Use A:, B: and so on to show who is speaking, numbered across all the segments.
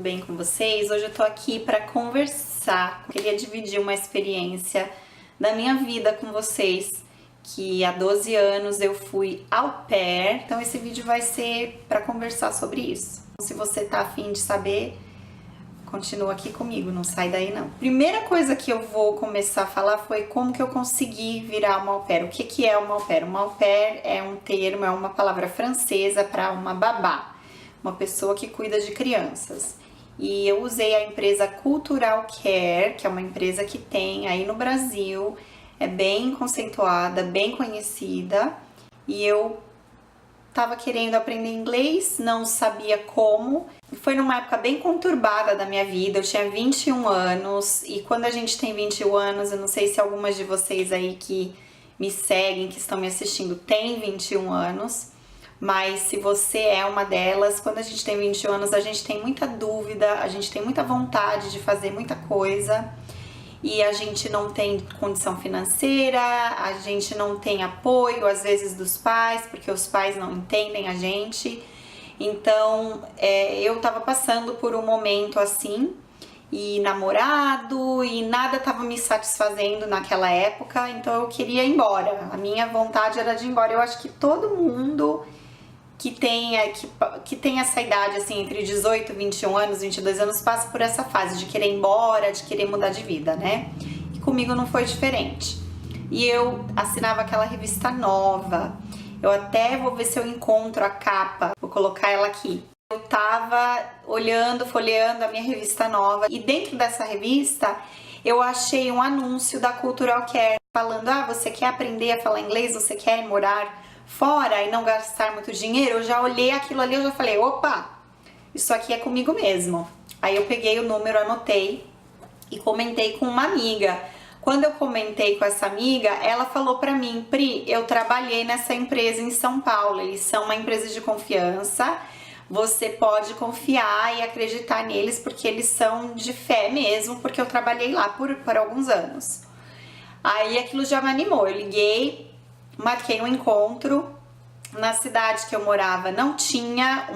A: bem com vocês? Hoje eu tô aqui para conversar. Queria dividir uma experiência da minha vida com vocês, que há 12 anos eu fui au pair. Então esse vídeo vai ser para conversar sobre isso. Se você tá afim de saber, continua aqui comigo, não sai daí não. Primeira coisa que eu vou começar a falar foi como que eu consegui virar uma au pair. O que que é uma au pair? Uma au pair é um termo, é uma palavra francesa para uma babá, uma pessoa que cuida de crianças. E eu usei a empresa Cultural Care, que é uma empresa que tem aí no Brasil, é bem conceituada, bem conhecida, e eu tava querendo aprender inglês, não sabia como. Foi numa época bem conturbada da minha vida, eu tinha 21 anos, e quando a gente tem 21 anos, eu não sei se algumas de vocês aí que me seguem, que estão me assistindo, têm 21 anos, mas se você é uma delas, quando a gente tem 21 anos, a gente tem muita dúvida, a gente tem muita vontade de fazer muita coisa, e a gente não tem condição financeira, a gente não tem apoio, às vezes, dos pais, porque os pais não entendem a gente. Então, eu tava passando por um momento assim, e namorado, e nada tava me satisfazendo naquela época, então eu queria ir embora. A minha vontade era de ir embora. Eu acho que todo mundo que tem essa idade, assim, entre 18, 21 anos, 22 anos, passa por essa fase de querer ir embora, de querer mudar de vida, né? E comigo não foi diferente. E eu assinava aquela revista Nova. Eu até vou ver se eu encontro a capa, vou colocar ela aqui. Eu tava olhando, folheando a minha revista Nova, e dentro dessa revista eu achei um anúncio da Cultural Care falando: ah, você quer aprender a falar inglês, você quer morar fora e não gastar muito dinheiro? Eu já olhei aquilo ali, eu já falei: opa, isso aqui é comigo mesmo. Aí eu peguei o número, anotei e comentei com uma amiga. Quando eu comentei com essa amiga, ela falou pra mim: Pri, eu trabalhei nessa empresa em São Paulo, eles são uma empresa de confiança, você pode confiar e acreditar neles, porque eles são de fé mesmo, porque eu trabalhei lá por alguns anos. Aí aquilo já me animou, eu liguei, marquei um encontro. Na cidade que eu morava não tinha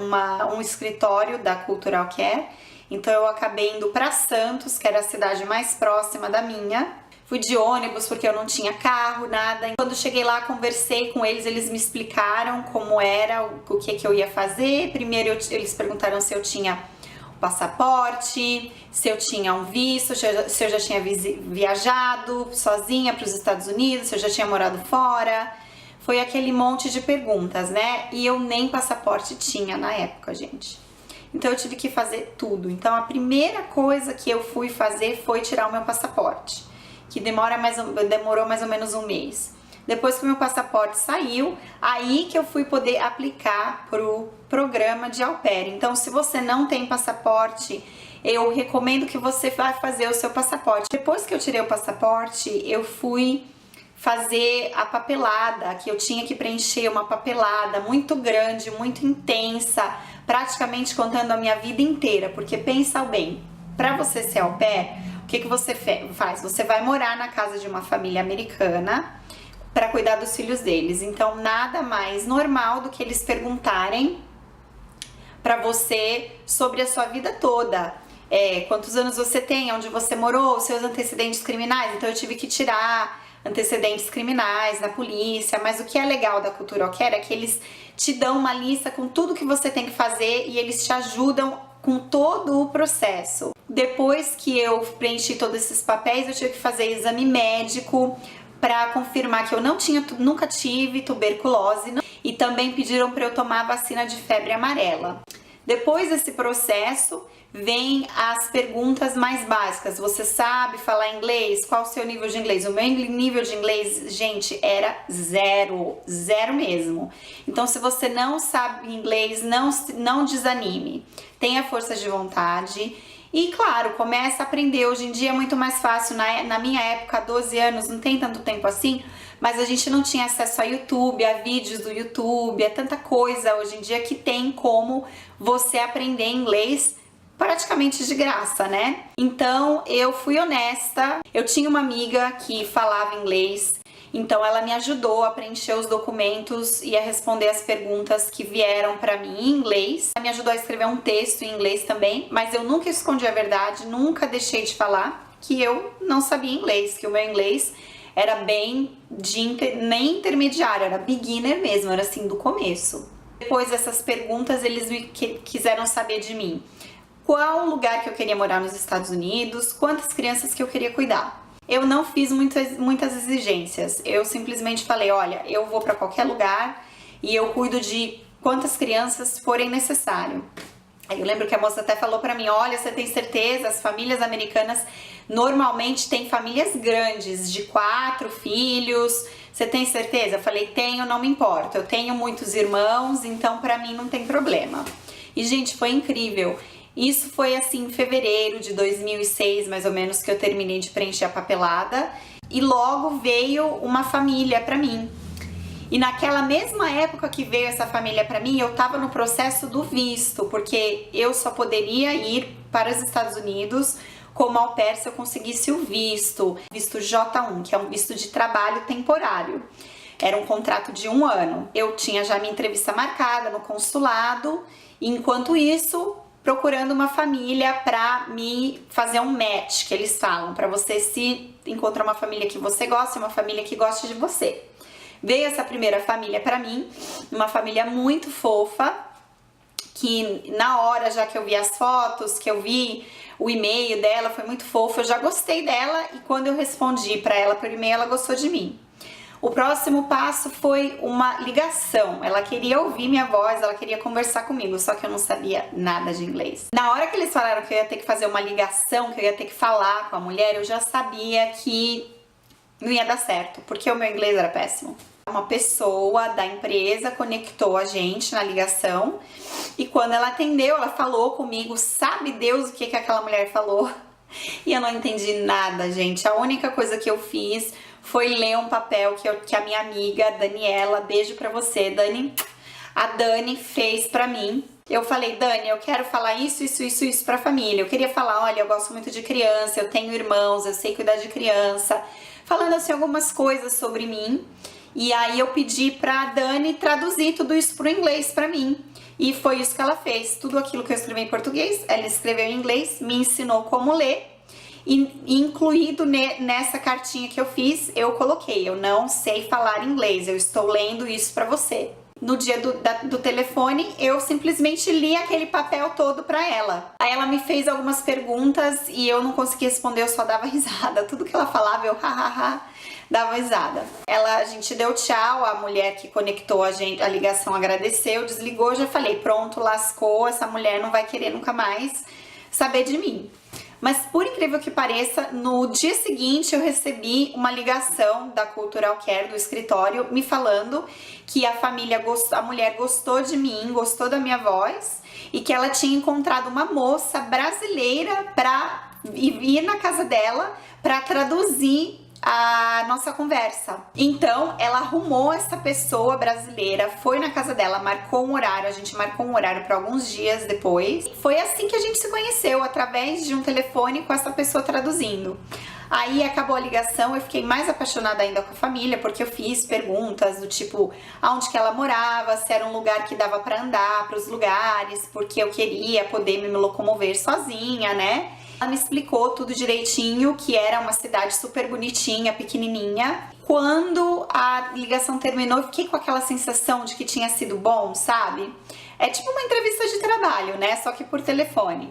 A: um escritório da Cultural Care, então eu acabei indo para Santos, que era a cidade mais próxima da minha. Fui de ônibus porque eu não tinha carro, nada. Quando cheguei lá, conversei com eles, eles me explicaram como era, o que eu ia fazer. Primeiro eles perguntaram se eu tinha o passaporte, se eu tinha um visto, se eu já tinha viajado sozinha para os Estados Unidos, se eu já tinha morado fora. Foi aquele monte de perguntas, né? E eu nem passaporte tinha na época, gente. Então eu tive que fazer tudo. Então a primeira coisa que eu fui fazer foi tirar o meu passaporte, que demorou mais ou menos um mês. Depois que o meu passaporte saiu, aí que eu fui poder aplicar pro programa de au pair. Então, se você não tem passaporte, eu recomendo que você vá fazer o seu passaporte. Depois que eu tirei o passaporte, eu fui fazer a papelada, que eu tinha que preencher uma papelada muito grande, muito intensa, praticamente contando a minha vida inteira, porque pensa bem, para você ser au pair, o que você faz? Você vai morar na casa de uma família americana para cuidar dos filhos deles. Então, nada mais normal do que eles perguntarem para você sobre a sua vida toda. Quantos anos você tem, onde você morou, seus antecedentes criminais. Então, eu tive que tirar antecedentes criminais na polícia. Mas o que é legal da Cultural Care é que eles te dão uma lista com tudo que você tem que fazer e eles te ajudam com todo o processo. Depois que eu preenchi todos esses papéis, eu tive que fazer exame médico para confirmar que eu nunca tive tuberculose, e também pediram para eu tomar a vacina de febre amarela. Depois desse processo, vem as perguntas mais básicas. Você sabe falar inglês? Qual o seu nível de inglês? O meu nível de inglês, gente, era zero mesmo. Então, se você não sabe inglês, não desanime. Tenha força de vontade. E, claro, comece a aprender. Hoje em dia é muito mais fácil. Na minha época, 12 anos, não tem tanto tempo assim, mas a gente não tinha acesso a YouTube, a vídeos do YouTube, a tanta coisa hoje em dia que tem como você aprender inglês praticamente de graça, né? Então, eu fui honesta. Eu tinha uma amiga que falava inglês, Então ela me ajudou a preencher os documentos e a responder as perguntas que vieram para mim em inglês. Ela me ajudou a escrever um texto em inglês também, mas eu nunca escondi a verdade, nunca deixei de falar que eu não sabia inglês, que o meu inglês era bem nem intermediário, era beginner mesmo, era assim do começo. Depois dessas perguntas, eles quiseram saber de mim qual lugar que eu queria morar nos Estados Unidos, quantas crianças que eu queria cuidar. Eu não fiz muitas exigências, eu simplesmente falei, olha, eu vou para qualquer lugar e eu cuido de quantas crianças forem necessário. Aí eu lembro que a moça até falou pra mim, olha, você tem certeza? As famílias americanas normalmente têm famílias grandes, de 4 filhos. Você tem certeza? Eu falei, tenho, não me importa. Eu tenho muitos irmãos, então pra mim não tem problema. E, gente, foi incrível. Isso foi assim em fevereiro de 2006, mais ou menos, que eu terminei de preencher a papelada. E logo veio uma família pra mim. E naquela mesma época que veio essa família para mim, eu tava no processo do visto, porque eu só poderia ir para os Estados Unidos como au pair se eu conseguisse o visto J1, que é um visto de trabalho temporário. Era um contrato de 1 ano. Eu tinha já minha entrevista marcada no consulado, e enquanto isso, procurando uma família para me fazer um match, que eles falam, para você se encontrar uma família que você gosta e uma família que goste de você. Veio essa primeira família pra mim, uma família muito fofa, que na hora já que eu vi as fotos, que eu vi o e-mail dela, foi muito fofa, eu já gostei dela e quando eu respondi pra ela por e-mail, ela gostou de mim. O próximo passo foi uma ligação, ela queria ouvir minha voz, ela queria conversar comigo, só que eu não sabia nada de inglês. Na hora que eles falaram que eu ia ter que fazer uma ligação, que eu ia ter que falar com a mulher, eu já sabia que não ia dar certo, porque o meu inglês era péssimo. Uma pessoa da empresa conectou a gente na ligação e quando ela atendeu, ela falou comigo, sabe Deus o que aquela mulher falou? E eu não entendi nada, gente. A única coisa que eu fiz foi ler um papel que a minha amiga Daniela, beijo pra você, Dani, a Dani fez pra mim. Eu falei, Dani, eu quero falar isso pra família. Eu queria falar, olha, eu gosto muito de criança, eu tenho irmãos, eu sei cuidar de criança. Falando assim algumas coisas sobre mim. E aí eu pedi pra Dani traduzir tudo isso pro inglês pra mim. E foi isso que ela fez. Tudo aquilo que eu escrevi em português, ela escreveu em inglês, me ensinou como ler. E incluído nessa cartinha que eu fiz, eu coloquei, eu não sei falar inglês, eu estou lendo isso pra você. No dia do telefone, eu simplesmente li aquele papel todo pra ela. Aí ela me fez algumas perguntas e eu não conseguia responder, eu só dava risada. Tudo que ela falava, eu hahaha, dava risada. A gente deu tchau, a mulher que conectou a ligação agradeceu, desligou, já falei, pronto, lascou, essa mulher não vai querer nunca mais saber de mim. Mas por incrível que pareça, no dia seguinte eu recebi uma ligação da Cultural Care, do escritório, me falando que a mulher gostou de mim, gostou da minha voz e que ela tinha encontrado uma moça brasileira para ir na casa dela para traduzir a nossa conversa. Então ela arrumou essa pessoa brasileira, foi na casa dela, marcou um horário, a gente marcou um horário para alguns dias depois. Foi assim que a gente se conheceu, através de um telefone com essa pessoa traduzindo. Aí acabou a ligação, eu fiquei mais apaixonada ainda com a família, porque eu fiz perguntas do tipo, aonde que ela morava, se era um lugar que dava para andar para os lugares, porque eu queria poder me locomover sozinha, né? Ela me explicou tudo direitinho, que era uma cidade super bonitinha, pequenininha. Quando a ligação terminou, eu fiquei com aquela sensação de que tinha sido bom, sabe? É tipo uma entrevista de trabalho, né? Só que por telefone.